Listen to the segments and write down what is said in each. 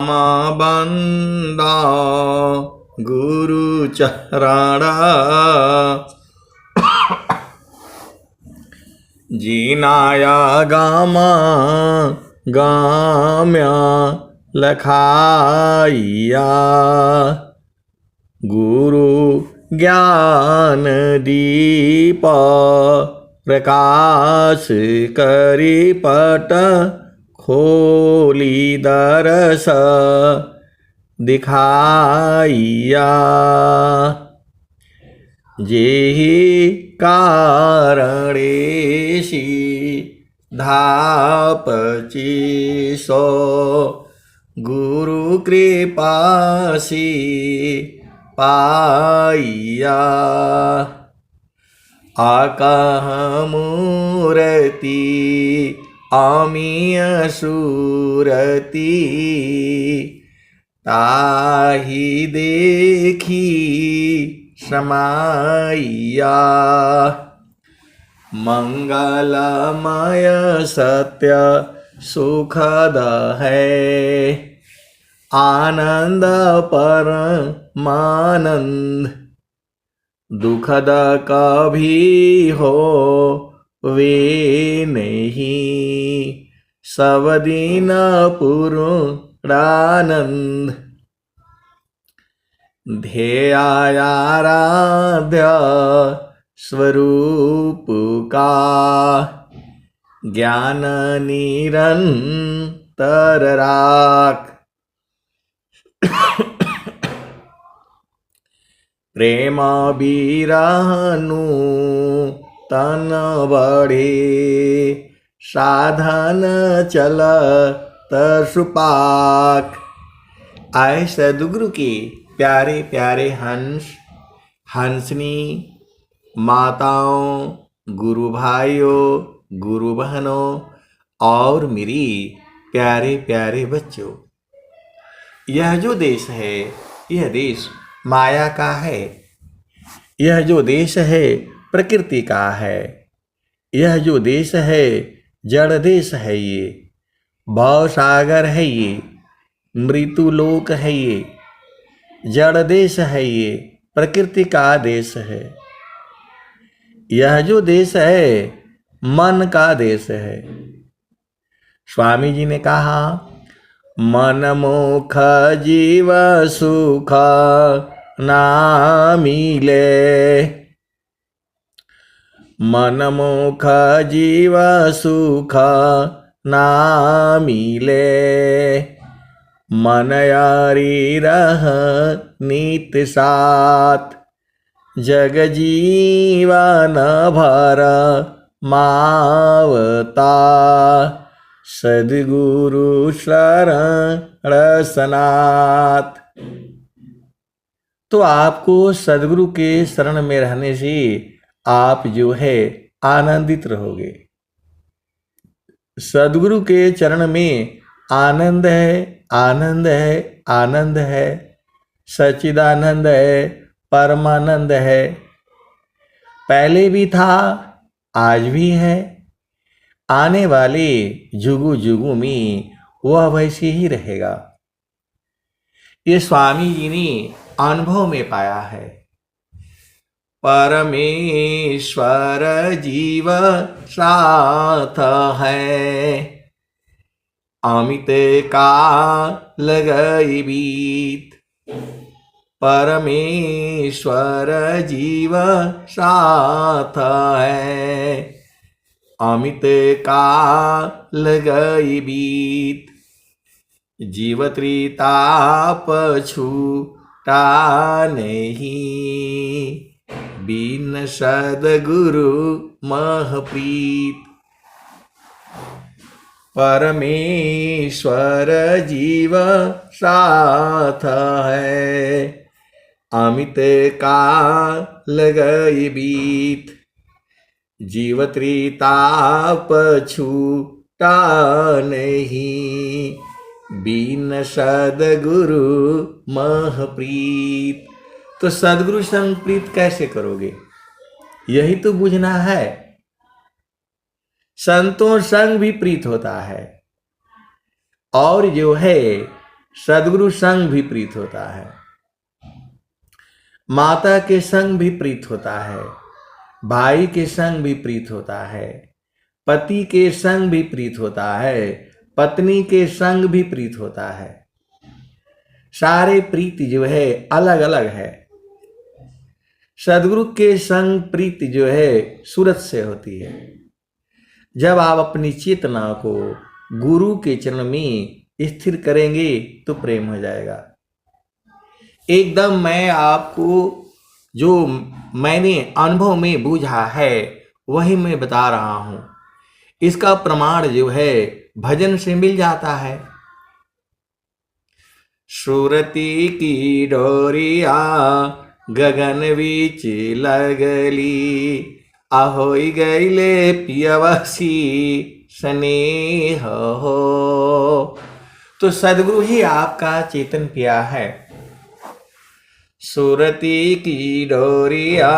बंदा गुरु चरणा जीनाया गामा गाम्या लखाइया गुरु ज्ञान दीप प्रकाश करी पट खोली दरस दिखाइया जेहि कारणेशी धापची सो गुरु कृपासी पाइया आकाह मूर्ति अमीय सूरती ताहि देखी समाइया मंगलमय सत्य सुखद है आनंद परमानंद दुखद कभी हो वे नहीं सब दिन पूर्णानंद ध्येयाराध्य स्वरूप का ज्ञान निरंतर राख प्रेम बिरहनु तन बढ़े साधन चलत सुपाक। आए सद्गुरु के प्यारे प्यारे हंस हंसनी माताओं गुरु भाइयों गुरु बहनों और मेरी प्यारे प्यारे बच्चों, यह जो देश है यह देश माया का है। यह जो देश है प्रकृति का है। यह जो देश है जड़ देश है। ये भव सागर है। ये मृत्यु लोक है। ये जड़ देश है। ये प्रकृति का देश है। यह जो देश है मन का देश है। स्वामी जी ने कहा मनमुख जीव सुख ना मिले। मनमुख जीव सुख ना मिले। मन यारी रह नित साथ जग जीवन भर मावता सद्गुरु शरण सनाथ। तो आपको सद्गुरु के शरण में रहने से आप जो है आनंदित रहोगे। सद्गुरु के चरण में आनंद है, आनंद है, आनंद है, सच्चिदानंद है, परमानंद है। पहले भी था, आज भी है, आने वाले जुगु जुगु में वह वैसे ही रहेगा। ये स्वामी जी ने अनुभव में पाया है। परमेश्वर जीव साथ है अमित काल गई बीत। परमेश्वर जीव साथ है अमित काल गई बीत। जीव त्रिताप छूटा नहीं बिन सद्गुरु महप्रीत। परमेश्वर जीव साथ है अमित काल गई बीत। जीव त्रिताप छूटा नहीं बिन सद्गुरु महप्रीत। तो सद्गुरु संग प्रीत कैसे करोगे, यही तो बुझना है। संतों संग भी प्रीत होता है। और जो है सदगुरु संग भी प्रीत होता है, माता के संग भी प्रीत होता है, भाई के संग भी प्रीत होता है, पति के संग भी प्रीत होता है, पत्नी के संग भी प्रीत होता है। सारे प्रीति जो है अलग अलग है। सदगुरु के संग प्रीति जो है सूरत से होती है। जब आप अपनी चेतना को गुरु के चरण में स्थिर करेंगे तो प्रेम हो जाएगा। एकदम मैं आपको जो मैंने अनुभव में बूझा है वही मैं बता रहा हूं। इसका प्रमाण जो है भजन से मिल जाता है। सुरती की डोरिया गगन बीच लगली, ahoy गईले पियवसी स्नेह हो। तो सदगुरु ही आपका चेतन पिया है। सुरती की डोरिया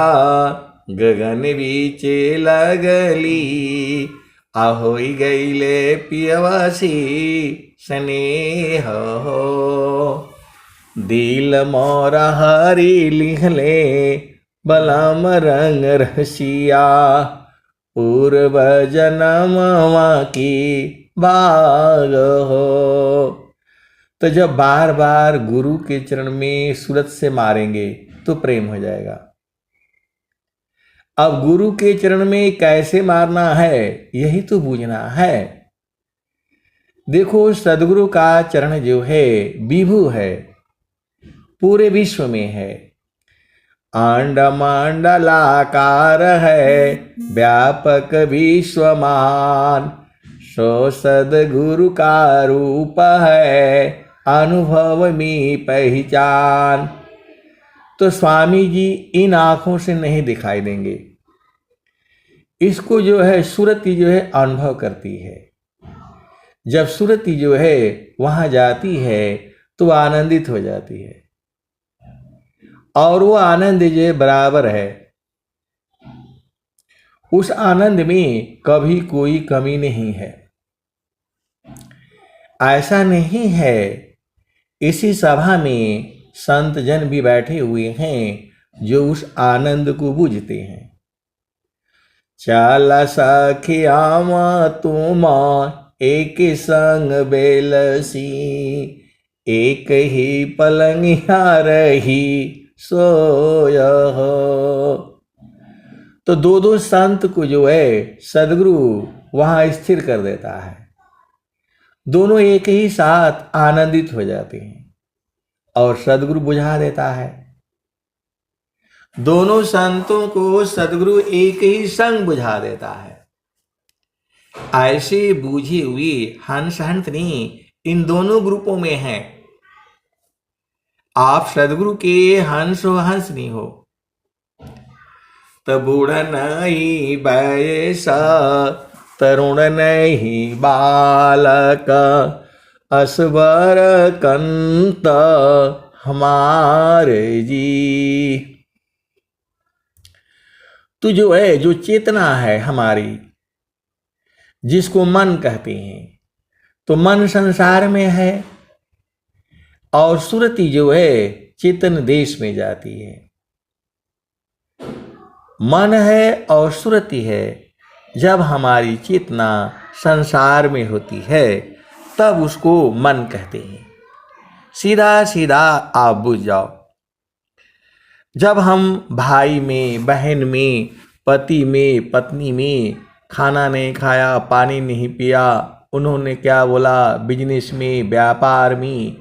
गगन बीच लगली, ahoy गईले पियवसी स्नेह हो। दिल मोरा हरी लिखले बलम रंग रसिया, पूर्व जन्मवा की बाग हो। तो जब बार बार गुरु के चरण में सूरत से मारेंगे तो प्रेम हो जाएगा। अब गुरु के चरण में कैसे मारना है यही तो बूझना है। देखो सदगुरु का चरण जो है विभु है, पूरे विश्व में है। अंडमंडलाकार है, व्यापक विश्वमान, सो सदगुरु का रूप है, अनुभव में पहचान। तो स्वामी जी इन आंखों से नहीं दिखाई देंगे। इसको जो है सुरति जो है अनुभव करती है। जब सुरति जो है वहां जाती है तो आनंदित हो जाती है, और वो आनंद जो बराबर है। उस आनंद में कभी कोई कमी नहीं है। ऐसा नहीं है। इसी सभा में संत जन भी बैठे हुए हैं जो उस आनंद को बुझते हैं। चल सखियामा तुम एक संग बेलसी, एक ही पलंगिया रही सोय हो। तो दो दो संत को जो है सदगुरु वहां स्थिर कर देता है। दोनों एक ही साथ आनंदित हो जाते हैं और सदगुरु बुझा देता है। दोनों संतों को सदगुरु एक ही संग बुझा देता है। ऐसे बूझी हुई हंस हंसनी इन दोनों ग्रुपों में है। आप सदगुरु के हंस हो हंसनी हो। तब बूढ़ नहीं बैसा, तरुण नहीं बालक, असबर कंत हमारे जी। तो जो है जो चेतना है हमारी, जिसको मन कहते हैं, तो मन संसार में है और सुरति जो है चेतन देश में जाती है। मन है और सुरति है। जब हमारी चेतना संसार में होती है तब उसको मन कहते हैं। सीधा सीधा आप बुझ जाओ। जब हम भाई में, बहन में, पति में, पत्नी में खाना नहीं खाया, पानी नहीं पिया, उन्होंने क्या बोला, बिजनेस में, व्यापार में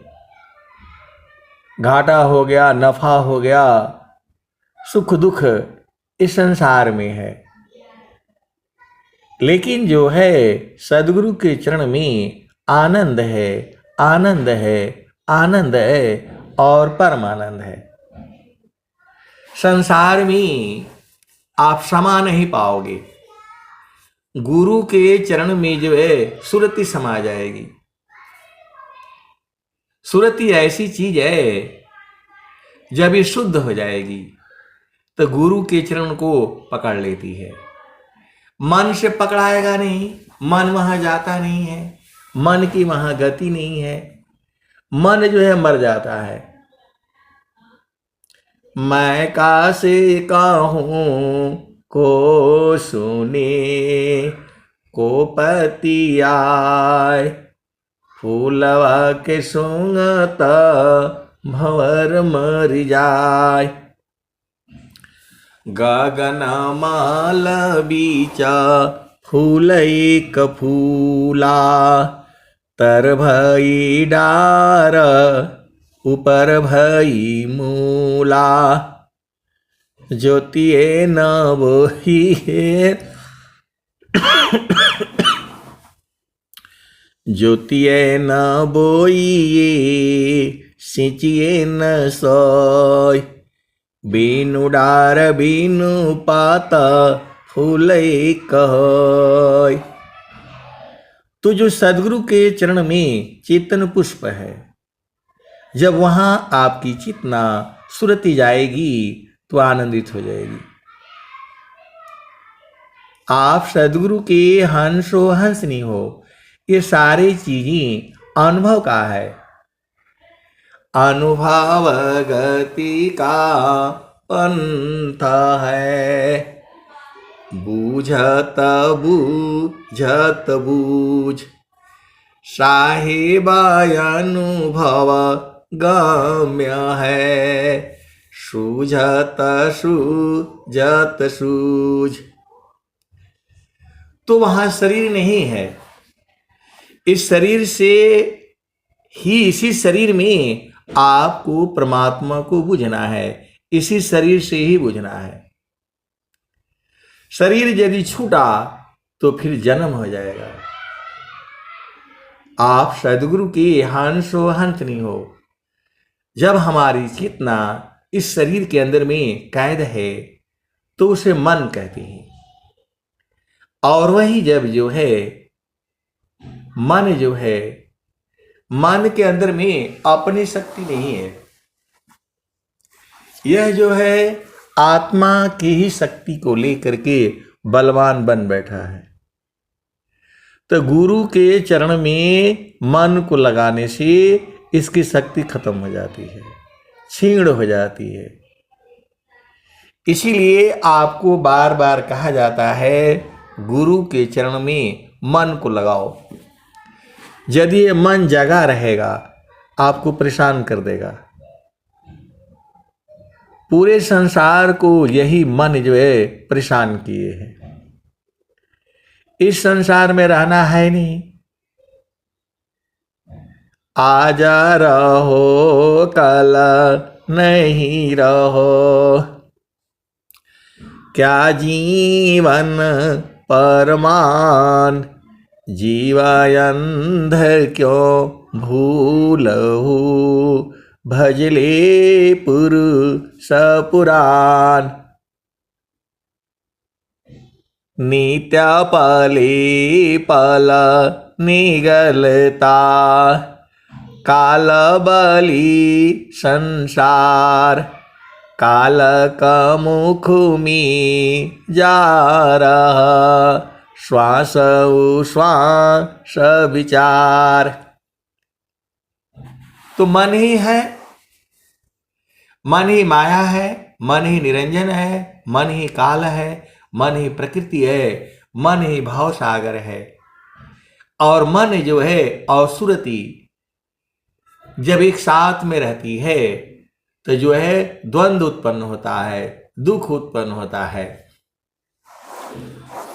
घाटा हो गया, नफा हो गया, सुख दुख इस संसार में है। लेकिन जो है सदगुरु के चरण में आनंद है, आनंद है, आनंद है और परमानंद है। संसार में आप समा नहीं पाओगे। गुरु के चरण में जो है सुरति समा जाएगी। सुरति ऐसी चीज है, जब ये शुद्ध हो जाएगी तो गुरु के चरण को पकड़ लेती है। मन से पकड़ाएगा नहीं, मन वहां जाता नहीं है, मन की वहां गति नहीं है। मन जो है मर जाता है। मैं कासे कहूँ को सुने, को पति आय, फूलवा के सूंघत भंवर मर जाय। गगन माल बीचा फूल एक फूला, तर भई डार ऊपर भई मूला। ज्योतिए न बोहिए ज्योतिए न बोइए, सिंचिए न सोय। बीनु डार बीनु पात फूल एक होय। तो जो सदगुरु के चरण में चेतन पुष्प है, जब वहां आपकी चेतना सुरती जाएगी तो आनंदित हो जाएगी। आप सदगुरु के हंस हो हंसनी हो, ये सारी चीजें अनुभव का है। अनुभव गति का पंथ है, बूझत बूझत बूझ। साहिबा अनुभव गम्य है, सूझत सूझत सूझ। तो वहां शरीर नहीं है, इस शरीर से ही, इसी शरीर में आपको परमात्मा को बुझना है, इसी शरीर से ही बुझना है। शरीर यदि छूटा तो फिर जन्म हो जाएगा। आप सदगुरु के हंस हो हंसनी हो, जब हमारी चेतना इस शरीर के अंदर में कैद है तो उसे मन कहते हैं। और वही जब जो है मन जो है, मन के अंदर में अपनी शक्ति नहीं है, यह जो है आत्मा की ही शक्ति को लेकर के बलवान बन बैठा है। तो गुरु के चरण में मन को लगाने से इसकी शक्ति खत्म हो जाती है, छीण हो जाती है। इसीलिए आपको बार बार कहा जाता है गुरु के चरण में मन को लगाओ। यदि ये मन जगा रहेगा आपको परेशान कर देगा। पूरे संसार को यही मन जो है परेशान किए हैं। इस संसार में रहना है नहीं। आज रहो कल नहीं रहो, क्या जीवन परमान। जीवायंध क्यों भूलहु, भजले पुरुष पुराण। नित्य पले पल निगलता, काल बली संसार। काल का मुख में जा रहा, श्वास उश्वास विचार। तो मन ही है, मन ही माया है, मन ही निरंजन है, मन ही काल है, मन ही प्रकृति है, मन ही भाव सागर है। और मन जो है और सुरति जब एक साथ में रहती है तो जो है द्वंद्व उत्पन्न होता है, दुख उत्पन्न होता है।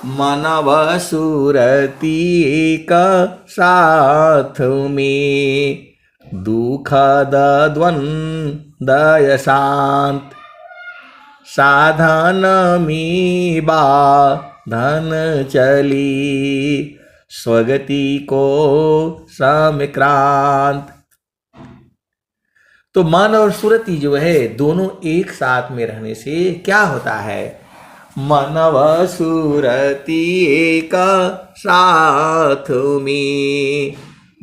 मनव सुरति का साथ में, दुखद द्वंद्व शांत। साधन में बाधन चली, स्वगति को समिक्रांत। तो मन और सुरति जो है दोनों एक साथ में रहने से क्या होता है? मन व सुरति एक साथ में,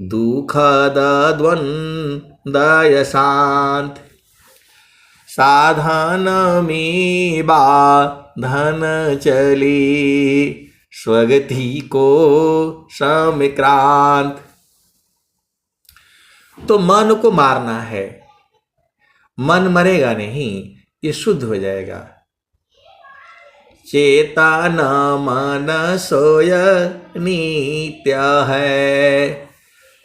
दुखद द्वंद्व शांत। साधन में बाधन चली, स्वगति को समिक्रांत। तो मन को मारना है। मन मरेगा नहीं, ये शुद्ध हो जाएगा। चेतन मन सोय नित्य है,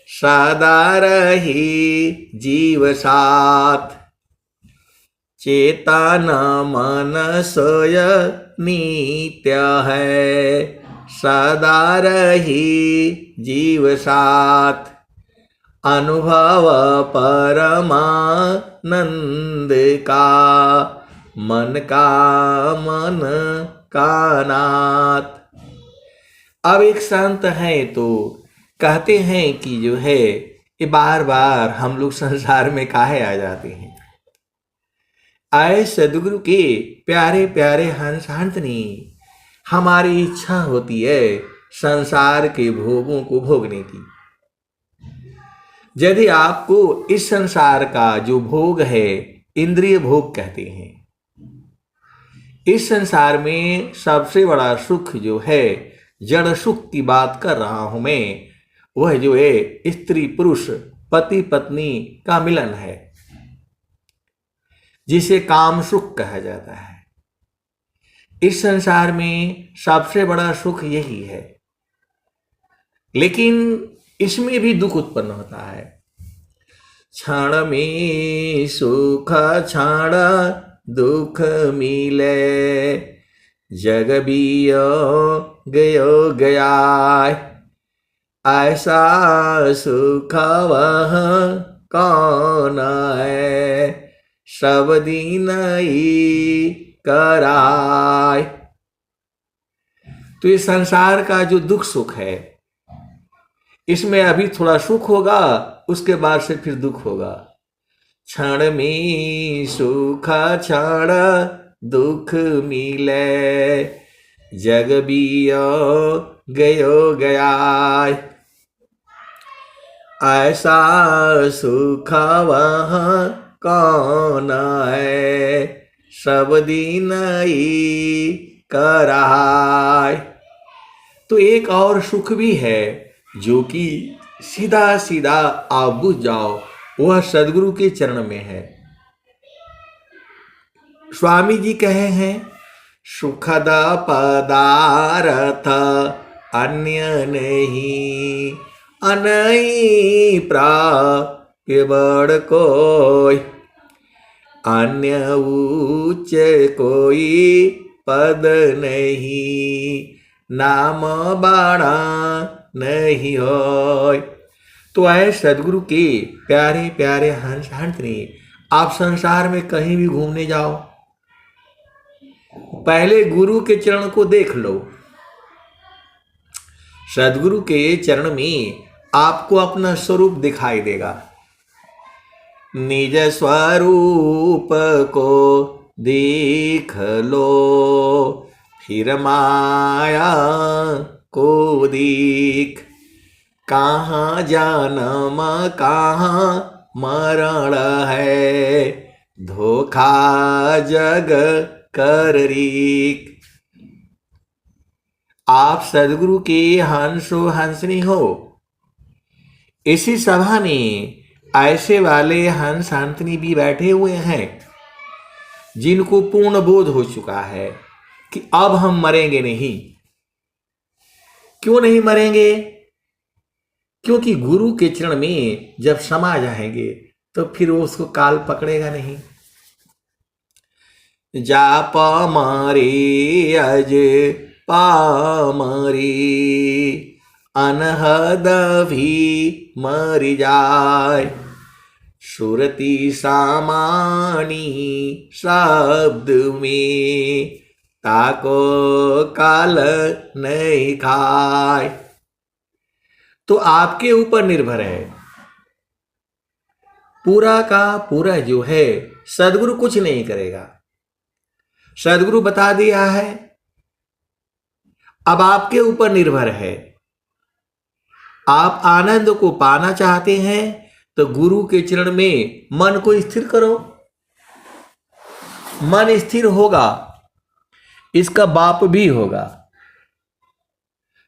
सदा रही जीव साथ। चेतन मन सोय नित्य है, सदा रही जीव साथ। अनुभव परमानंद का, मन का नाथ। अब एक संत है तो कहते हैं कि जो है ये बार बार हम लोग संसार में काहे आ जाते हैं। आए सदगुरु के प्यारे प्यारे हंस हंसनी, हमारी इच्छा होती है संसार के भोगों को भोगने की। यदि आपको इस संसार का जो भोग है इंद्रिय भोग कहते हैं, इस संसार में सबसे बड़ा सुख जो है जड़ सुख की बात कर रहा हूं मैं, वह जो है स्त्री पुरुष पति पत्नी का मिलन है, जिसे काम सुख कहा जाता है। इस संसार में सबसे बड़ा सुख यही है, लेकिन इसमें भी दुख उत्पन्न होता है। क्षण में सुख क्षण दुख मिले, जग बियो गयो गया। ऐसा सुख वह कौन है, सब दिन ही कराय। तो ये संसार का जो दुख सुख है, इसमें अभी थोड़ा सुख होगा, उसके बाद से फिर दुख होगा। क्षण में सुख क्षण दुख मिले, जग बियो गयो गया। ऐसा सुख वह कौन है, सब दिन ही कराय। तो एक और सुख भी है जो कि सीधा सीधा आप बुझ जाओ, वह सदगुरु के चरण में है। स्वामी जी कहे हैं, सुखद पदार्थ अन्य नहीं, अनई प्राप्य बड़ कोई। अन्य उच्च कोई पद नहीं, नाम बाड़ा नहीं होय। तो आए सदगुरु के प्यारे प्यारे हंस हंसनी, आप संसार में कहीं भी घूमने जाओ, पहले गुरु के चरण को देख लो। सदगुरु के चरण में आपको अपना स्वरूप दिखाई देगा। निज स्वरूप को देख लो, फिर माया को देख। कहाँ जन्म कहाँ मरण है, धोखा जग कर रीक। आप सदगुरु के हंसो हंसनी हो। इसी सभा में ऐसे वाले हंस हंसनी भी बैठे हुए हैं जिनको पूर्ण बोध हो चुका है कि अब हम मरेंगे नहीं। क्यों नहीं मरेंगे? क्योंकि गुरु के चरण में जब समा जाएंगे तो फिर वो उसको काल पकड़ेगा नहीं। जाप मारे अज पामरी, अनहद भी मर जाय। सुरती सामानी शब्द में, ताको काल नहीं खाय। तो आपके ऊपर निर्भर है। पूरा का पूरा जो है सदगुरु कुछ नहीं करेगा। सदगुरु बता दिया है, अब आपके ऊपर निर्भर है। आप आनंद को पाना चाहते हैं तो गुरु के चरण में मन को स्थिर करो। मन स्थिर होगा, इसका बाप भी होगा।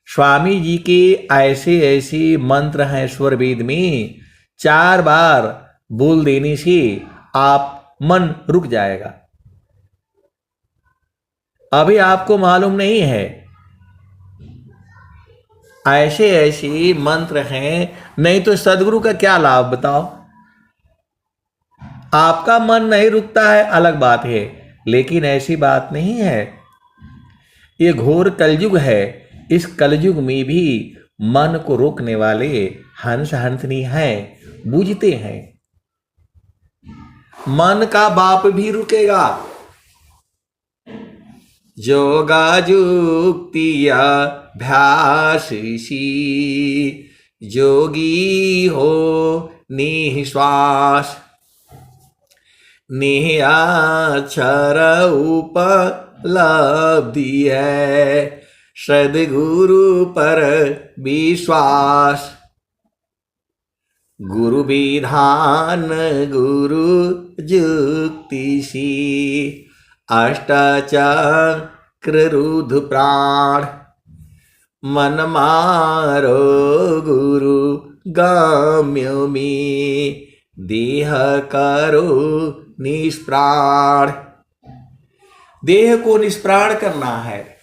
स्वामी जी के ऐसे ऐसे मंत्र हैं स्वर वेद में, 4 बार बोल देने से आप मन रुक जाएगा। अभी आपको मालूम नहीं है, ऐसे ऐसे मंत्र हैं, नहीं तो सदगुरु का क्या लाभ बताओ। आपका मन नहीं रुकता है अलग बात है, लेकिन ऐसी बात नहीं है। ये घोर कलयुग है, इस कलयुग में भी मन को रोकने वाले हंस हंसनी हैं, बूझते हैं। मन का बाप भी रुकेगा। जोगा जुक्तिया भ्यासी जोगी हो निश्वास निहाक्षर उपलब्धि है सद्गुरु पर विश्वास। गुरु विधान गुरु जुक्ति सी अष्टचक्र रुद्र प्राण मन मारो गुरु गम्य में देह करो निष्प्राण। देह को निष्प्राण करना है।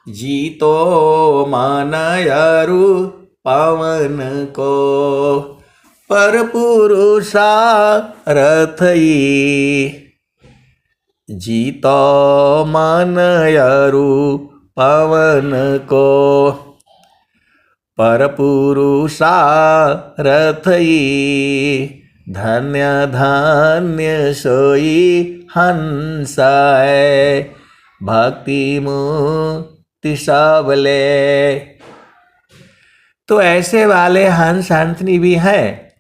जीतो मन अरु पवन को पर पुरुषार्थ ये। जीतो मन अरु पवन को पर पुरुषार्थ ये। धन्य धन्य सोई हंस है भक्ति मुक्ति सबले। तो ऐसे वाले हंस हंसनी भी हैं,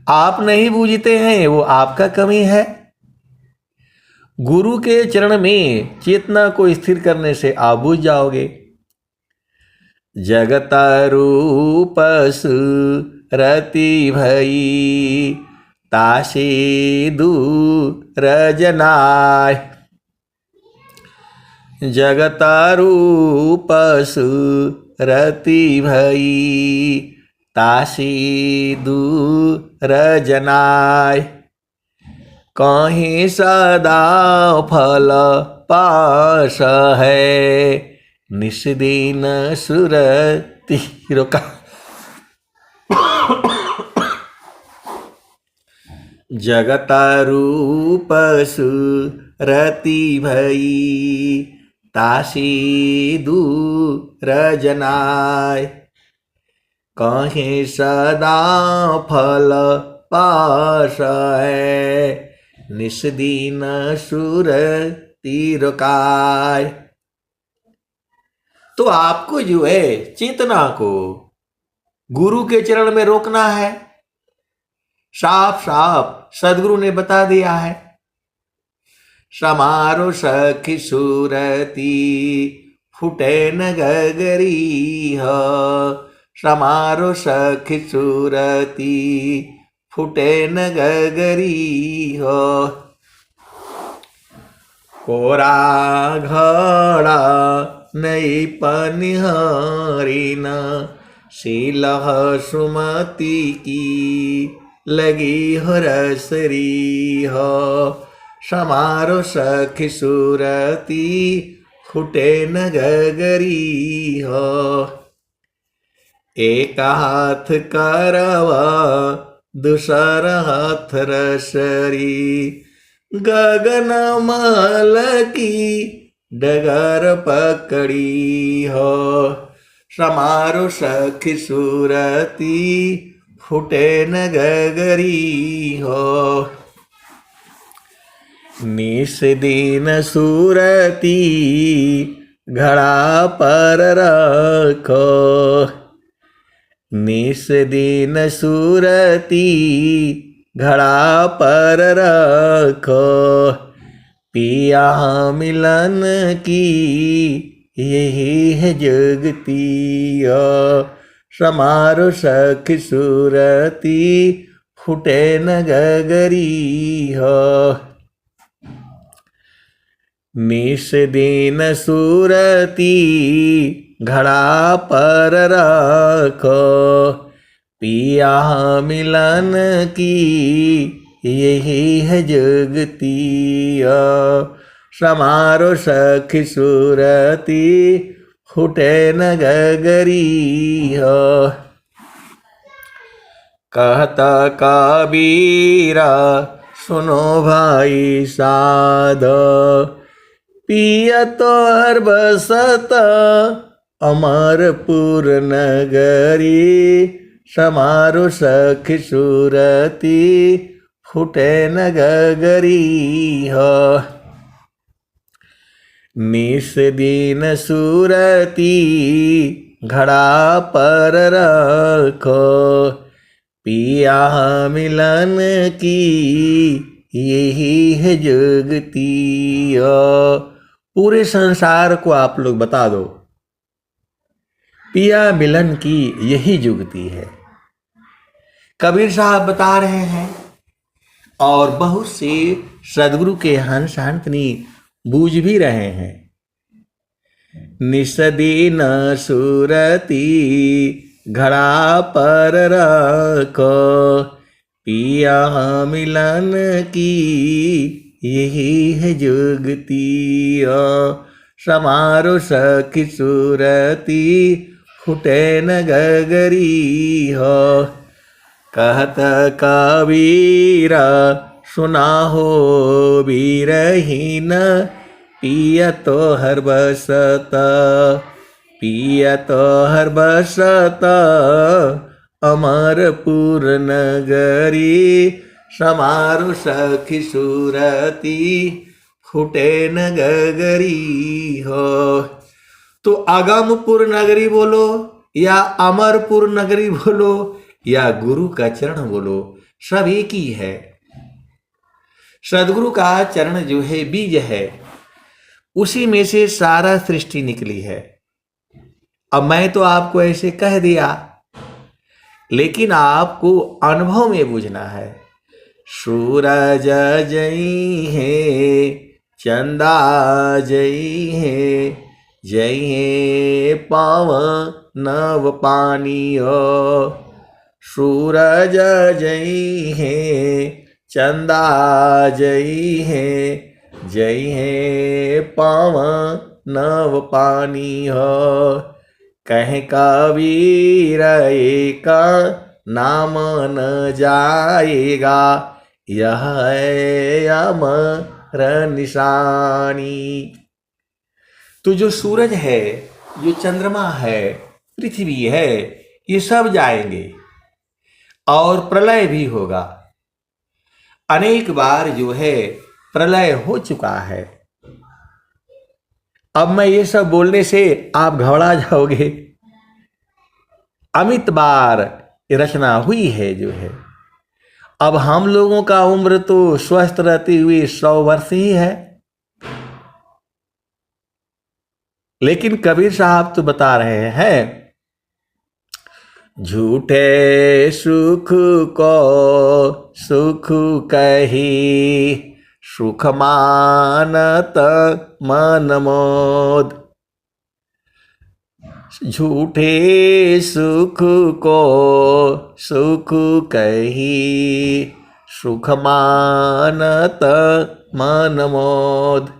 आप नहीं बूझते हैं, वो आपका कमी है। गुरु के चरण में चेतना को स्थिर करने से आप बूझ जाओगे। जगत रूप सुरति भई तासे दूर जनाय। जगत रूप सुरति भई तासे दूर जनाय। कहीं सदा फल पास है निष्दिन सुरति रोका। जगत रूप सुरति भई तासी दूर जनाय। कहीं सदा फल पास है निष्दिन सुरति रोकाय। तो आपको जो है चेतना को गुरु के चरण में रोकना है। साफ साफ सदगुरु ने बता दिया है। समारो सखी सुरती फुटे न गगरी हो। समारो सखी सुरती फुटे न गगरी हो। कोरा घड़ा नई पनिहारिन शीलह सुमति की लगी हो रसरी हो। समारो सखी सुरती फुटे न गगरी हो। एक हाथ करवा दूसर हाथ रसरी गगन माल की डगर पकड़ी हो। समारो सखी सुरती फुटे न गगरी हो। निस दिन सुरती घड़ा पर रखो। निस दिन सुरती घड़ा पर रखो। पिया मिलन की यही है जगती। समारो सखी सुरती फुटे न गगरी हो। निस दिन सुरती घड़ा पर रखो। पिया मिलन की यही है जुगती, समारो सखी सुरती फूटे न गगरी। कहता कबीरा सुनो भाई साध, पिया तो हर बसत अमरपुर नगरी, समारो सखी सुरती फूटे न गगरी। निस दिन सुरती घड़ा पर रखो, पिया मिलन की यही है जुगती। पूरे संसार को आप लोग बता दो, पिया मिलन की यही जुगती है। कबीर साहब बता रहे हैं और बहुत से सदगुरु के हंस हंसनी बूझ भी रहे हैं। निसदीन सुरती घड़ा पर रखो, पिया मिलन की यही है जुगती, समारो सखी सुरती फूटे न गगरी। हो कहत कबीरा सुना हो बीरहीन, पिया तो हर बसत, पिया तो हर बसत अमरपुर नगरी, समारो सखी सुरती फूटे न गगरी। हो तो अगमपुर नगरी बोलो या अमरपुर नगरी बोलो या गुरु का चरण बोलो, सब एक ही है। सदगुरु का चरण जो है बीज है, उसी में से सारा सृष्टि निकली है। अब मैं तो आपको ऐसे कह दिया, लेकिन आपको अनुभव में बुझना है। सूरज जई है, चंदा जई है, जई है पावन नव पानी हो। सूरज जई है, चंदा जई है, जई है पावन नव पानी हो। कह कबीर का नाम न जाएगा, यह है अमर निशानी। तो जो सूरज है, जो चंद्रमा है, पृथ्वी है, ये सब जाएंगे और प्रलय भी होगा। अनेक बार जो है प्रलय हो चुका है। अब मैं ये सब बोलने से आप घबरा जाओगे। अमित बार ये रचना हुई है जो है। अब हम लोगों का उम्र तो स्वस्थ रहते हुए 100 वर्ष ही है, लेकिन कबीर साहब तो बता रहे हैं, झूठे सुख को सुख कही, सुख मानत मन मोद। झूठे सुख को सुख कही, सुख मानत मन मोद।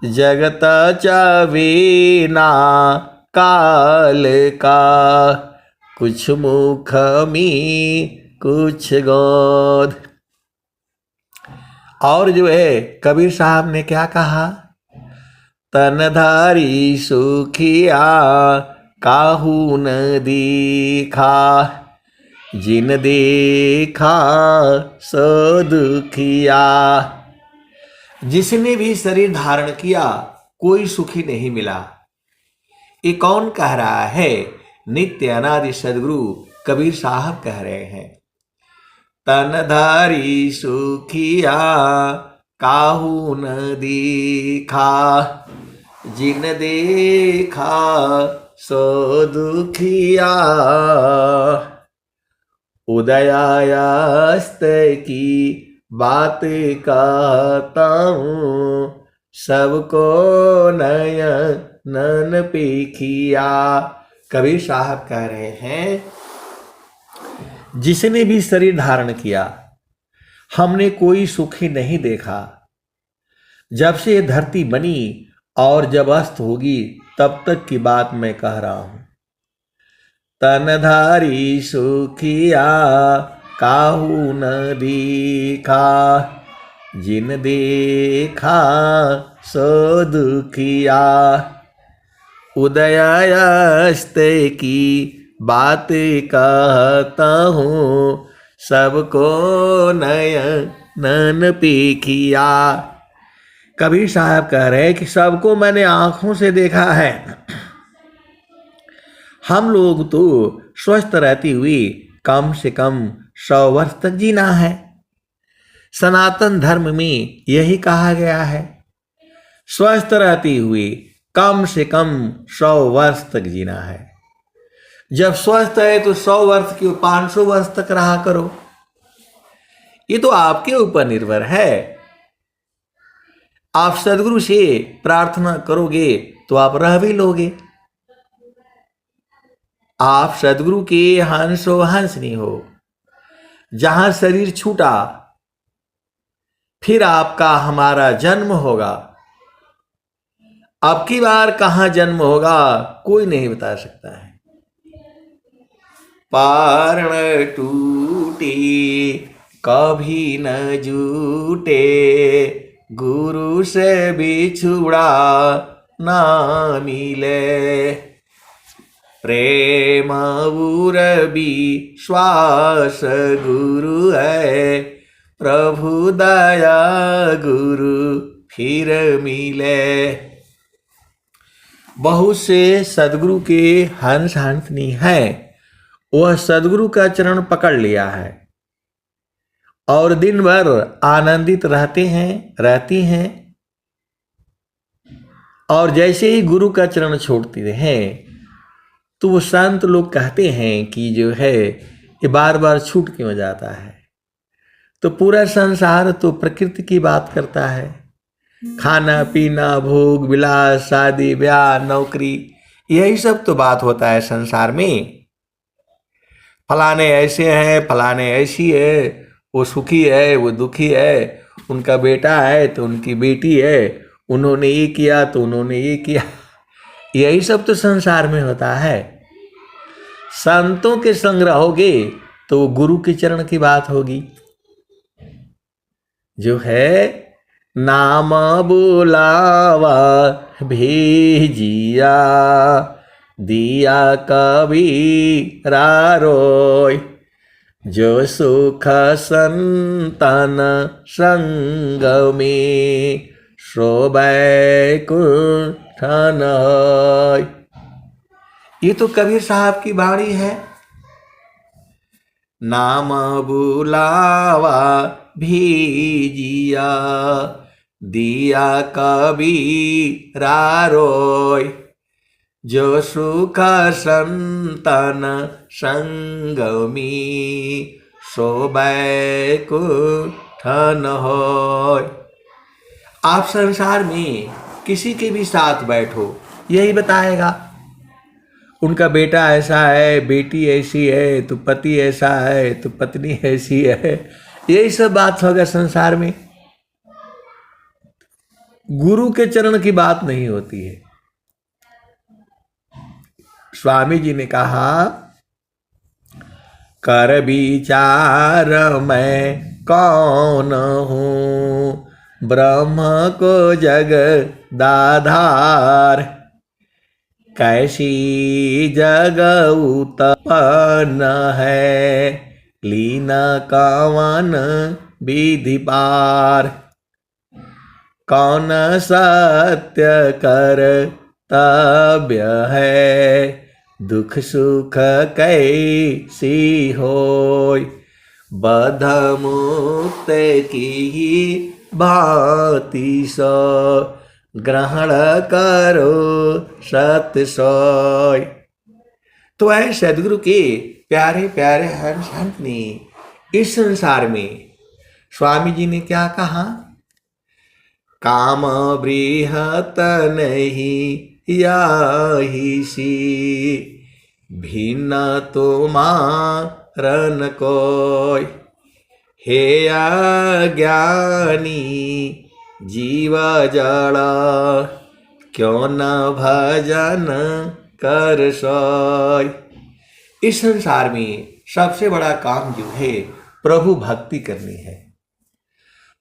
जगत चवीना काल का, कुछ मुख में कुछ गोद। और जो है कबीर साहब ने क्या कहा, तनधारी सुखिया काहू न देखा, जिन देखा सो दुखिया। जिसने भी शरीर धारण किया कोई सुखी नहीं मिला। ये कौन कह रहा है? नित्य अनादि सदगुरु कबीर साहब कह रहे हैं। तनधारी सुखिया काहू न देखा, जिन देखा सो दुखिया। उदयास्त की बात कहता हूँ, सबको नयन पेखिया। कबीर साहब कह रहे हैं, जिसने भी शरीर धारण किया, हमने कोई सुखी नहीं देखा। जब से ये धरती बनी और जब अस्त होगी तब तक की बात मैं कह रहा हूं। तनधारी सुखिया काहू न देखा, जिन देखा सो दुखिया। उदयास्त की बात कहता हूँ, सबको नयन पेखिया। कबीर साहब कह रहे हैं कि सबको मैंने आंखों से देखा है। हम लोग तो स्वस्थ रहती हुई कम से कम 100 वर्ष तक जीना है। सनातन धर्म में यही कहा गया है, स्वस्थ रहती हुई कम से कम 100 वर्ष तक जीना है। जब स्वस्थ है तो 100 वर्ष क्यों, 500 वर्ष तक रहा करो। ये तो आपके ऊपर निर्भर है। आप सदगुरु से प्रार्थना करोगे तो आप रह भी लोगे। आप सदगुरु के हंस हो हंसनी हो। जहां शरीर छूटा फिर आपका हमारा जन्म होगा। अब की बार कहां जन्म होगा कोई नहीं बता सकता है। पारण टूटे कभी न जूटे, गुरु से बिछुड़ा ना मिले। प्रेम उर विश्वास गुरु है, प्रभु दया गुरु फिर मिले। बहुत से सदगुरु के हंस हंसनी है, वह सदगुरु का चरण पकड़ लिया है और दिन भर आनंदित रहते हैं, रहती हैं। और जैसे ही गुरु का चरण छोड़ते हैं तो वो संत लोग कहते हैं कि जो है ये बार बार छूट क्यों जाता है। तो पूरा संसार तो प्रकृति की बात करता है। खाना पीना भोग विलास शादी ब्याह नौकरी, यही सब तो बात होता है संसार में। फलाने ऐसे हैं, फलाने ऐसी है, वो सुखी है, वो दुखी है, उनका बेटा है तो उनकी बेटी है, उन्होंने ये किया तो उन्होंने ये किया। यही सब तो संसार में होता है। संतों के संग रहोगे तो गुरु के चरण की बात होगी। जो है नाम बुलावा भेजिया, दिया कबीरा रोय। जो सुख संतन संग में, शोभै कुठन होय। ये तो कबीर साहब की वाणी है। नाम बुलावा भेजिया, दिया कबीरा रोय। जो सुख संतन संग में, शोभै कुठन होय। आप संसार में किसी के भी साथ बैठो यही बताएगा। उनका बेटा ऐसा है, बेटी ऐसी है, तो पति ऐसा है, तो पत्नी ऐसी है, यही सब बात होगा संसार में। गुरु के चरण की बात नहीं होती है। स्वामी जी ने कहा, कर विचार मैं कौन हूँ, ब्रह्म को जगदाधार। कैसी जग उत्पन्न है, लीन कवन विधि पार। कौन सत्य कर्तव्य है, दुख सुख कैसी होय। बद्ध मुक्त की भांति सो, ग्रहण करो सत्य सोय। तो ऐ सदगुरु के प्यारे प्यारे हंस हंसनी इस संसार में स्वामी जी ने क्या कहा? काम बृहत नहीं याही सी, भिन्न तो रन कोय। हे अज्ञानी जीव जड़, क्यों न भजन कर सोय। इस संसार में सबसे बड़ा काम जो है प्रभु भक्ति करनी है।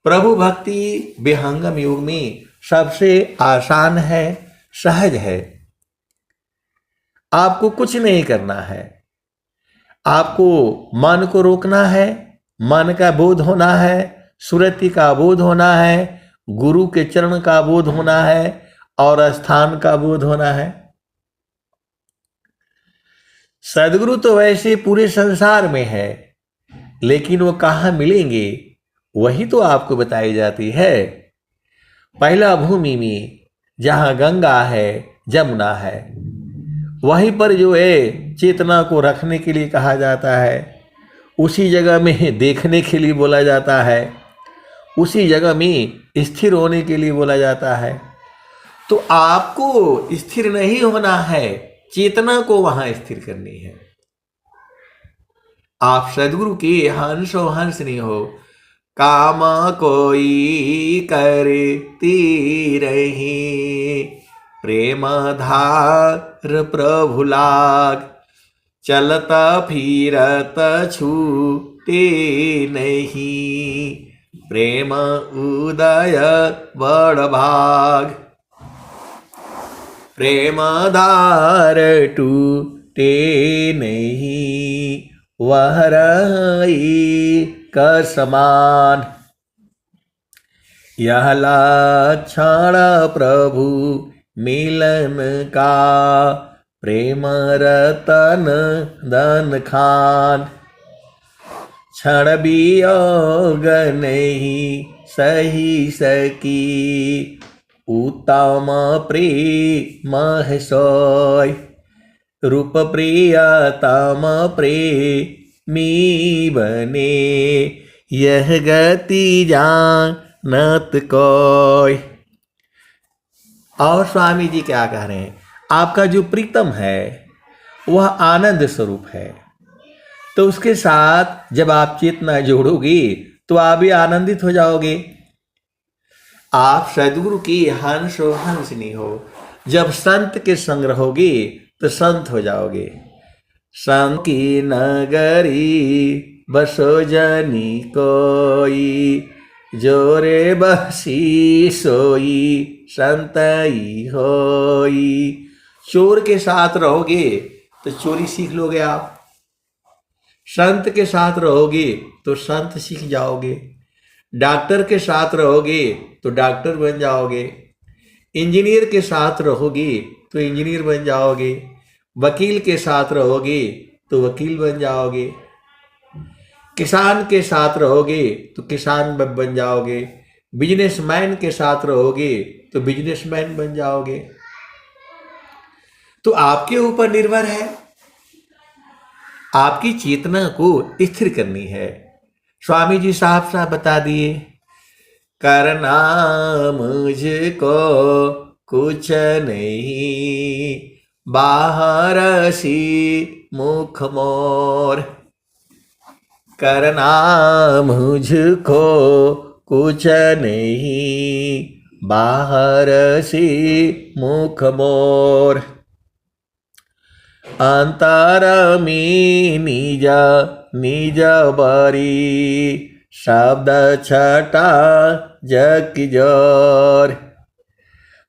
प्रभु भक्ति विहंगम युग में सबसे आसान है, सहज है। आपको कुछ नहीं करना है, आपको मन को रोकना है, मन का बोध होना है, सुरति का बोध होना है, गुरु के चरण का बोध होना है और स्थान का बोध होना है। सदगुरु तो वैसे पूरे संसार में है, लेकिन वो कहाँ मिलेंगे वही तो आपको बताई जाती है। पहला भूमि में जहाँ गंगा है, जमुना है, वहीं पर जो है चेतना को रखने के लिए कहा जाता है। उसी जगह में देखने के लिए बोला जाता है, उसी जगह में स्थिर होने के लिए बोला जाता है। तो आपको स्थिर नहीं होना है, चेतना को वहां स्थिर करनी है। आप सदगुरु के हंस हो हंस नहीं हो। काम कोई करती रही, प्रेम धार प्रभु लाग। चलता फिरत छूटे नहीं, प्रेम उदय बड़ भाग। प्रेम धार टूटे नहीं, वह रही का समान। यह लक्षण प्रभु मिलन का, प्रेम रतन धन खान। क्षण वियोग नहीं सही सकी, उत्तम प्रेम है सोय। रूप प्रियतम प्रेमी बने, यह गति जानत कोय। और स्वामी जी क्या कह रहे हैं, आपका जो प्रीतम है वह आनंद स्वरूप है, तो उसके साथ जब आप चेतना जोड़ोगे तो आप भी आनंदित हो जाओगे। आप सदगुरु की हंस हो हंसनी हो। जब संत के संग रहोगे तो संत हो जाओगे। संत की नगरी बसो जनी कोई, जोरे बसी सोई संतई होई। चोर के साथ रहोगे तो चोरी सीख लोगे आप, संत के साथ रहोगे तो संत सीख जाओगे। डॉक्टर के साथ रहोगे तो डॉक्टर बन जाओगे। इंजीनियर के साथ रहोगे तो इंजीनियर बन जाओगे। वकील के साथ रहोगे तो वकील बन जाओगे। किसान के साथ रहोगे तो किसान बन जाओगे। बिजनेसमैन के साथ रहोगे तो बिजनेसमैन बन जाओगे। तो आपके ऊपर निर्भर है, आपकी चेतना को स्थिर करनी है। स्वामी जी साफ साफ बता दिए, करना मुझको कुछ नहीं, बाहर सी मुख मोर। करना मुझको कुछ नहीं, बाहर सी मुख मोर। अंतर में निज निज बरी, शब्द छटा जग की जोर।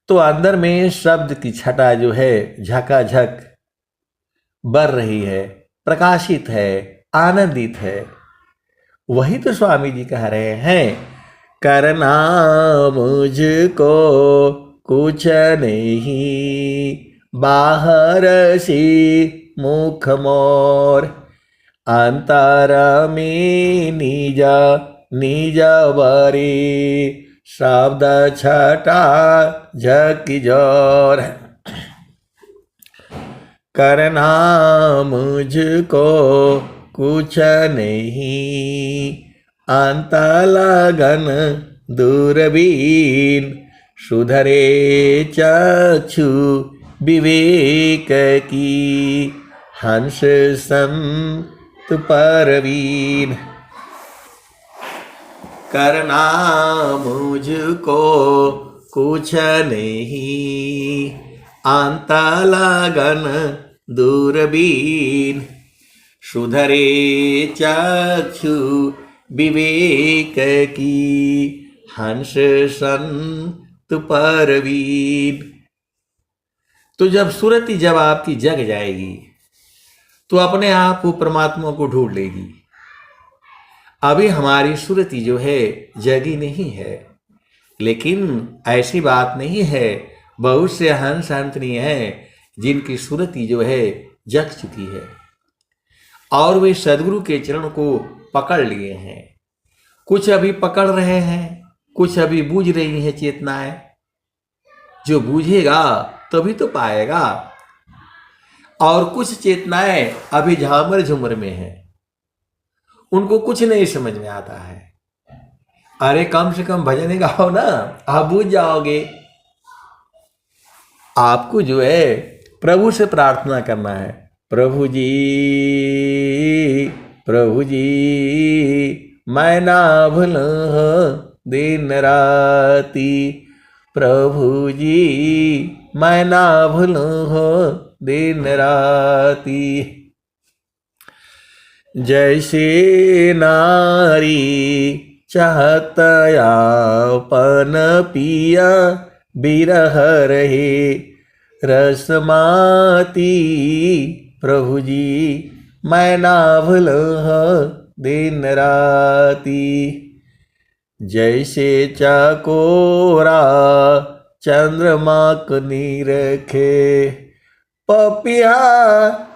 तो अंदर में शब्द की छटा जो है झकाझक बर रही है, प्रकाशित है, आनंदित है। वही तो स्वामी जी कह रहे हैं, करना मुझको कुछ नहीं, बाहर सी मुख मोर। अंतर में निज निज बरी, शब्द छटा झकी जोर। करना मुझको कुछ नहीं, अंत लगन दूरबीन। सुधरे चक्षु विवेक की, हंस सन परवीन। करना मुझको कुछ नहीं, आंता लगन दूरबीन। सुधरे चक्षु विवेक की, हंस संत परवीन। तो जब सुरति जब आपकी जग जाएगी तो अपने आप वो परमात्मा को ढूंढ लेगी। अभी हमारी सुरति जो है जगी नहीं है, लेकिन ऐसी बात नहीं है। बहुत से हंस हंसनी हैं जिनकी सुरति जो है जग चुकी है और वे सदगुरु के चरण को पकड़ लिए हैं। कुछ अभी पकड़ रहे हैं, कुछ अभी बूझ रही हैं चेतनाएं। जो बूझेगा तभी तो पाएगा। और कुछ चेतनाएं अभी झामर झुमर में हैं, उनको कुछ नहीं समझ में आता है। अरे कम से कम भजन गाओ ना, आप बूझ जाओगे। आपको जो है प्रभु से प्रार्थना करना है, प्रभु जी मैं ना भूलूं दिन राती। प्रभु जी मैं ना भूलूं दिन राती। जैसे नारी चाहत आपन पिया, बिरह रहे रसमाती। प्रभु जी मैं ना भूलूं दिन राती। जैसे चकोरा चंद्रमा को निरखे, पपिया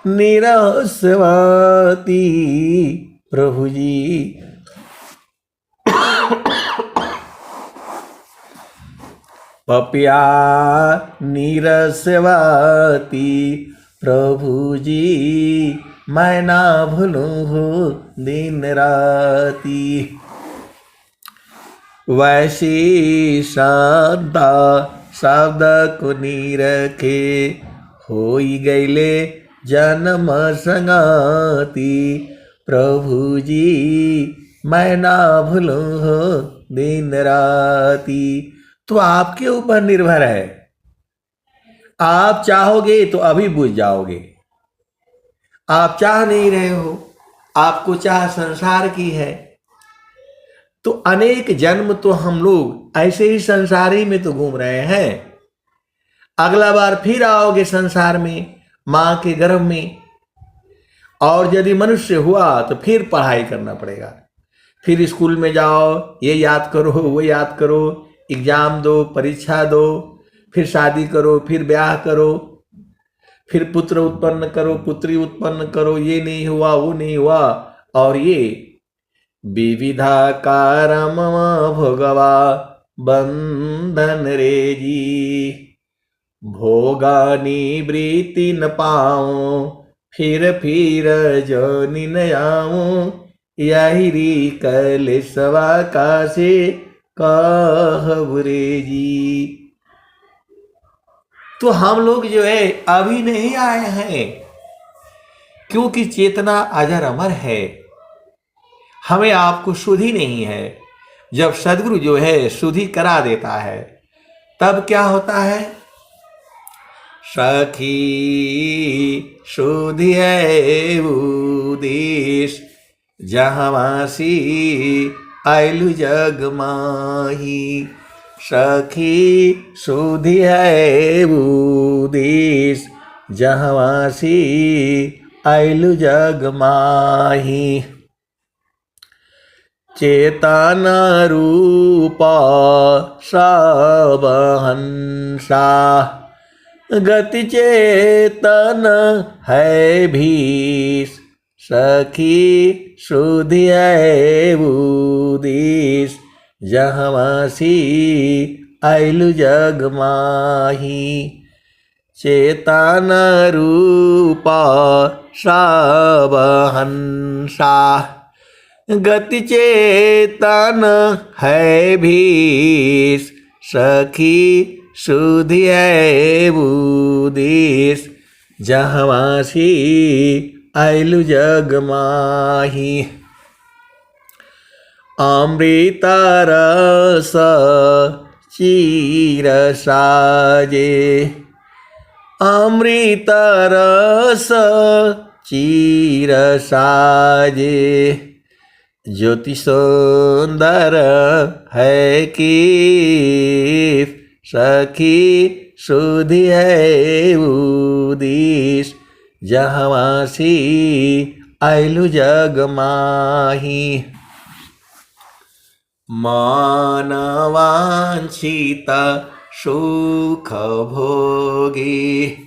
निरस्वाती। प्रभु जी पपिया निरस्वाती। प्रभु जी मैं ना भूलूं दिन राती। वैसी शब्द को निरखे, होई गईले जन्म संगाती। प्रभु जी मैं ना भूलूं दिन राती। तो आपके ऊपर निर्भर है। आप चाहोगे तो अभी बुझ जाओगे। आप चाह नहीं रहे हो, आपको चाह संसार की है, तो अनेक जन्म तो हम लोग ऐसे ही संसारी में तो घूम रहे हैं। अगला बार फिर आओगे संसार में, मां के गर्भ में। और यदि मनुष्य हुआ तो फिर पढ़ाई करना पड़ेगा। फिर स्कूल में जाओ, ये याद करो, वो याद करो, एग्जाम दो, परीक्षा दो, फिर शादी करो, फिर ब्याह करो, फिर पुत्र उत्पन्न करो, पुत्री उत्पन्न करो। ये नहीं हुआ, वो नहीं हुआ। और ये विविधा कारम भोगवा बंधन रे जी। भोगा निवृत्ति न पाऊं, फिर जोनि न आऊं। यही री कलेशवा कासे कहब रे जी। तो हम लोग जो है अभी नहीं आए हैं, क्योंकि चेतना अजर अमर है। हमें आपको शुद्धि नहीं है। जब सदगुरु जो है शुद्धि करा देता है, तब क्या होता है? सखी शुद्धि है उदेश, जहाँवासी आयलु जग माही। सखी शुद्धि है उदेश, जहाँवासी आयलु जग माही। चेतन रूपा सब हंसा, गति चेतन है भीष। सखी शुद्धि है उदेश, जहाँवासी आयलु जग माही। चेतन रूपा सब हंसा, गति चेतन है भीष। सखी शुद्धि है उदेश, जहाँवासी आइलु जग माही। अमृत रस चीर साजे, अमृत रस चीर साजे। ज्योति सुंदर है कि सखी सुधि है उदिस, जहवासी आइलु जग माही। मानवांछित सुख भोगे,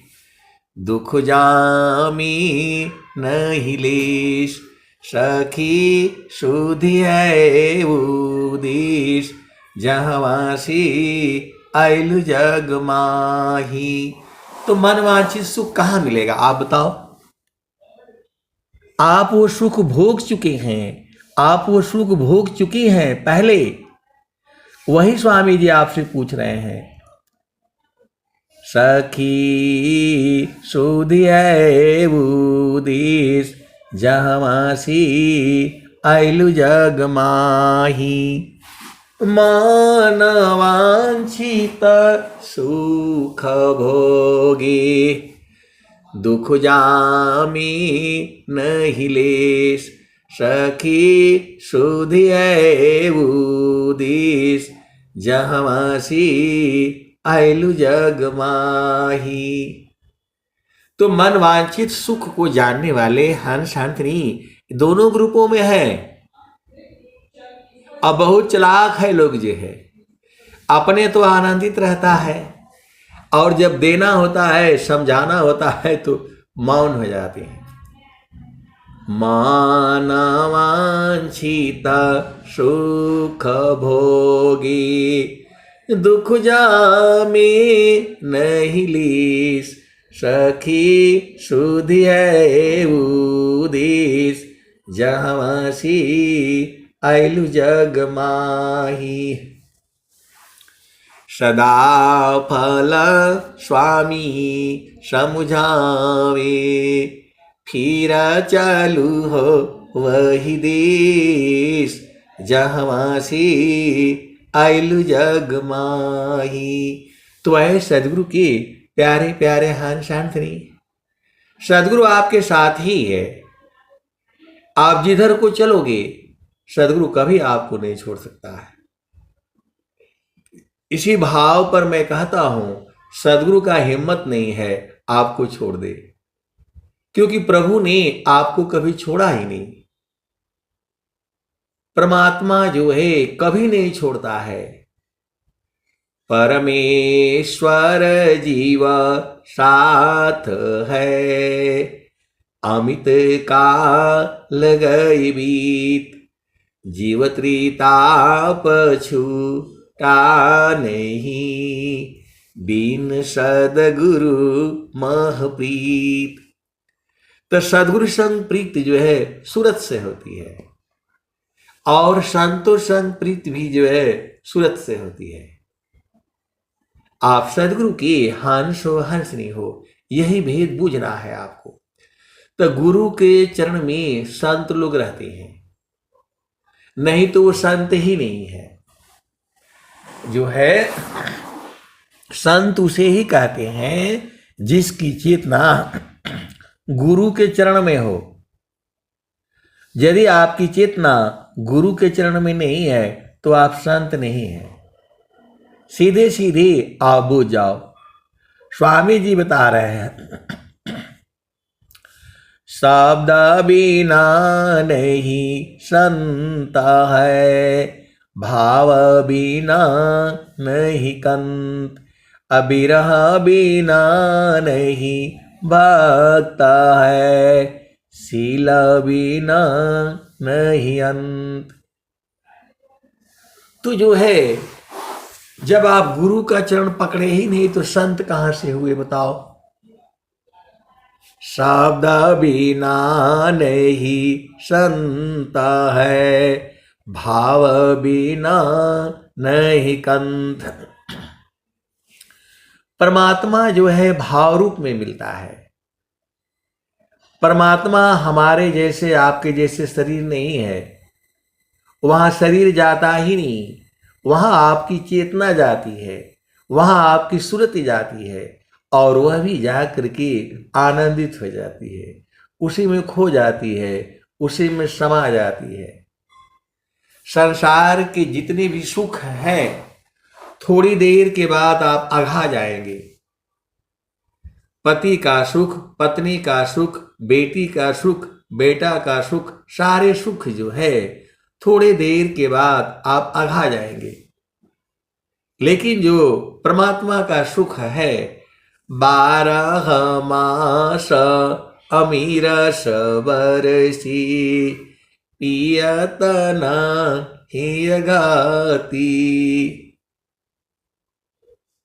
दुख जामी नहीं लेस, सखी सुधि है उदिस, जहवासी आइलु जग माही। तो मनवांछित सुख कहाँ मिलेगा आप बताओ? आप वो सुख भोग चुके हैं, आप वो सुख भोग चुकी हैं पहले। वही स्वामी जी आपसे पूछ रहे हैं, सखी सुधि है उदिस, जहवासी आइलु जग माही। मानवांछित सुख भोगे, दुख जामी नहीं लेस, सखी सुधि है उदिस, जहवासी आइलु जग माही। तो मन वांछित सुख को जानने वाले हंस हंसनी दोनों ग्रुपों में है। अब बहुत चालाक है लोग जो है, अपने तो आनंदित रहता है और जब देना होता है, समझाना होता है तो मौन हो जाते हैं। मानवांछित सुख भोगी, दुख जामे नहीं लीस, सखी सुधि है उदिस, जहवासी आइलु जग माही। सदा फल स्वामी समुझावे, फिर चालू हो वही देश, जहवासी आइलु जग माही। तो है सदगुरु के प्यारे प्यारे हंस हंसनी, सदगुरु आपके साथ ही है। आप जिधर को चलोगे सदगुरु कभी आपको नहीं छोड़ सकता है। इसी भाव पर मैं कहता हूं, सदगुरु का हिम्मत नहीं है आपको छोड़ दे, क्योंकि प्रभु ने आपको कभी छोड़ा ही नहीं। परमात्मा जो है कभी नहीं छोड़ता है। परमेश्वर जीव साथ है, अमित काल गई बीत, जीव त्रिताप छूटा नहीं, बिन सदगुरु महप्रीत। तो सदगुरु संग प्रीति जो है सूरत से होती है, और संतो संग प्रीति भी जो है सूरत से होती है। आप सदगुरु की हंस हो हंसनी हो, यही भेद बूझना है आपको। तो गुरु के चरण में संत लोग रहते हैं, नहीं तो वो संत ही नहीं है। जो है संत उसे ही कहते हैं जिसकी चेतना गुरु के चरण में हो। यदि आपकी चेतना गुरु के चरण में नहीं है तो आप संत नहीं हैं, सीधे सीधे आप बूझ जाओ। स्वामी जी बता रहे हैं, शब्द बिना नहीं संत है, भाव बिना नहीं कंत, अबिरह बिना नहीं भक्त है, शील बिना नहीं अंत। तो जो है जब आप गुरु का चरण पकड़े ही नहीं तो संत कहां से हुए बताओ। शब्द बिना नहीं संत है, भाव बिना नहीं कंथ। परमात्मा जो है भाव रूप में मिलता है, परमात्मा हमारे जैसे आपके जैसे शरीर नहीं है, वहाँ शरीर जाता ही नहीं, वहाँ आपकी चेतना जाती है, वहाँ आपकी सुरति जाती है और वह भी जा करके आनंदित हो जाती है, उसी में खो जाती है, उसी में समा जाती है। संसार के जितने भी सुख हैं थोड़ी देर के बाद आप अघा जाएंगे। पति का सुख, पत्नी का सुख, बेटी का सुख, बेटा का सुख, सारे सुख जो है थोड़े देर के बाद आप अघा जाएंगे। लेकिन जो परमात्मा का सुख है, 12 मास अमीर सबरसी पियत नहीं अघाती,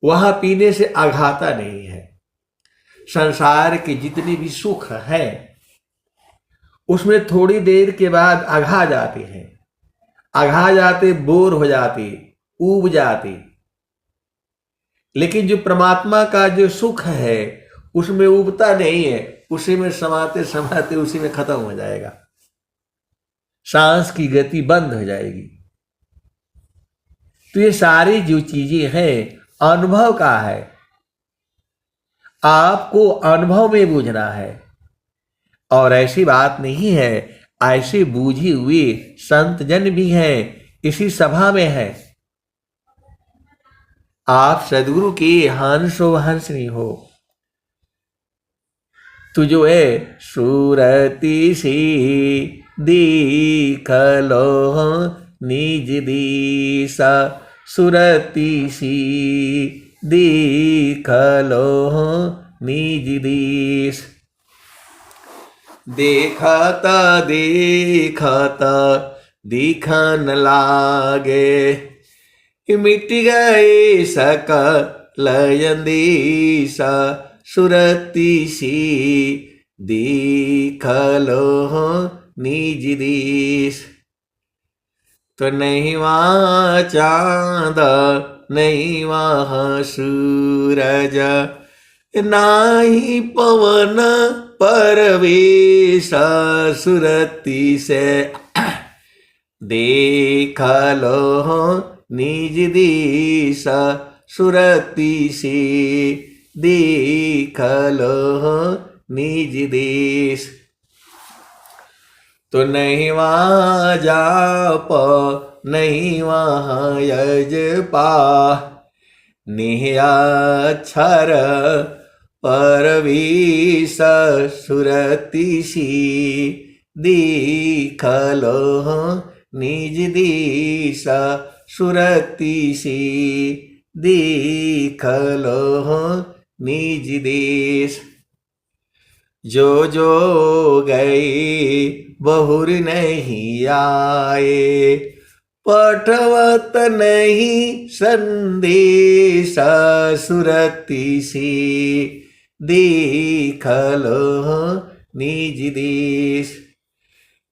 वहां पीने से अघाता नहीं है। संसार के जितने भी सुख हैं उसमें थोड़ी देर के बाद अघा जाते हैं, अघा जाते, बोर हो जाते, ऊब जाते। लेकिन जो परमात्मा का जो सुख है उसमें उबता नहीं है, उसी में समाते समाते उसी में खत्म हो जाएगा, सांस की गति बंद हो जाएगी। तो ये सारी जो चीजें हैं अनुभव का है, आपको अनुभव में बूझना है। और ऐसी बात नहीं है, ऐसे बूझे हुए संत जन भी हैं, इसी सभा में है। आप सदगुरु के हंस हो हंसनी हो, तो जो है सूरती सी दीख लो निज दिशा, सुरती सी दीख लो निज दिश। देखता देखता दिखन लागे, मिट गए सकल अंदेशा, सुरती सी दीख लो निज दिश। तो नहीं वहाँ चांद, नहीं वहाँ सूरज, नाही पवन परवेश, सुरती से देख लो निज दिशा, सुरती से देख लो निज देश। तो नहीं वहाँ जाप, नहीं वहाँ यजपा, निहाक्षर परवेश, सुरती सी देख लो निज दिशा, सुरती सी देख लो निज देश। जो जो गए बहुर नहीं आए, पठवत नहीं संदेश, सुरती सी देख लो निज देश।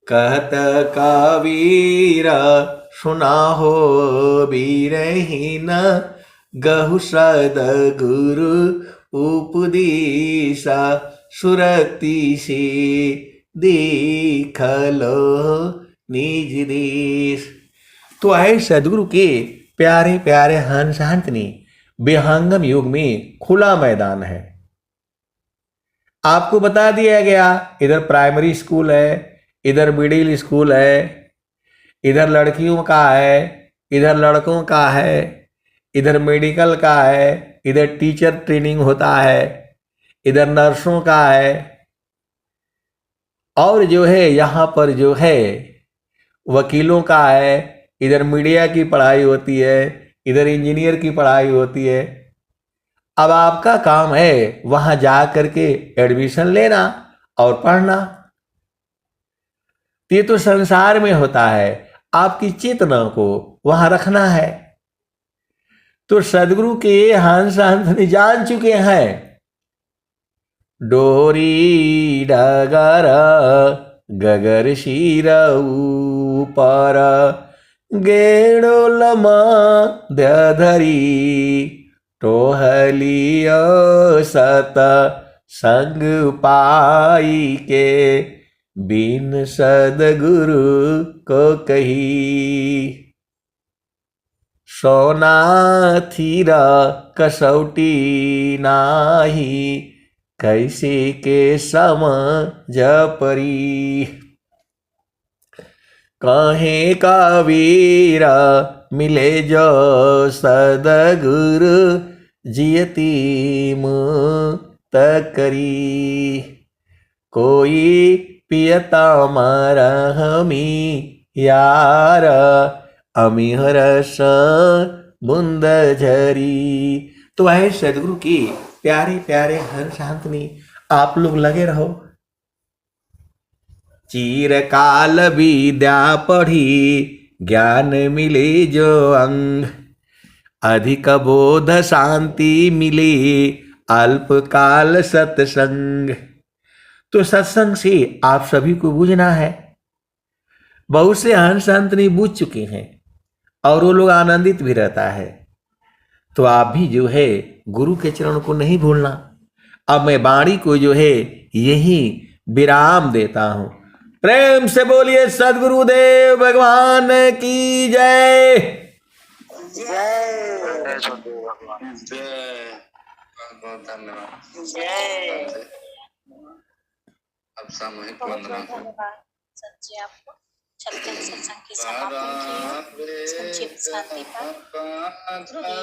कहत कबीर सुना हो बीरहीन, गहु सद्गुरु उपदेशा, सुरती से देख लो निज देश। तो है सदगुरु के प्यारे प्यारे हंस हंसनी विहंगम युग में खुला मैदान है। आपको बता दिया गया, इधर प्राइमरी स्कूल है, इधर मिडिल स्कूल है, इधर लड़कियों का है, इधर लड़कों का है, इधर मेडिकल का है, इधर टीचर ट्रेनिंग होता है, इधर नर्सों का है, और जो है यहाँ पर जो है वकीलों का है, इधर मीडिया की पढ़ाई होती है, इधर इंजीनियर की पढ़ाई होती है। अब आपका काम है वहां जा करके एडमिशन लेना और पढ़ना। ये तो संसार में होता है, आपकी चेतना को वहां रखना है। तो सदगुरु के हंस हंस जान चुके हैं, डोरी डगर गगर शीर ऊपर, गेड़ो लमा धरी टोहलियो सत संग पाई के बिन सदगुरु को कही। सोना थीरा कसौटी नाही, कैसे के समझ परी। कहे का वीरा मिले जो सदगुरु, जियती मुक्त करी। कोई पियता मारा हमी यार, अमी हरस बुंद झरी। तो है सदगुरु की प्यारे प्यारे हंस हाथनी, आप लोग लगे रहो। चिरकाल विद्या पढ़ी, ज्ञान मिले जो अंग। अधिक बोध शांति मिले, अल्पकाल सत्संग। तो सत्संग से आप सभी को बूझना है। बहुत से हंस हंसनी बूझ चुके हैं और वो लोग आनंदित भी रहता है। तो आप भी जो है गुरु के चरण को नहीं भूलना। अब मैं वाणी को जो है यही विराम देता हूं। प्रेम से बोलिए सदगुरुदेव भगवान की जय। जय भगवान, जय। बहुत बहुत धन्यवाद, जय। अब सामूहिक वंदना। धन्यवाद सर जी, आपको चलते हैं सत्संग की समापन की संक्षिप्त शांति पर।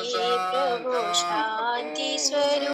हे प्रभु शांति स्वरूप।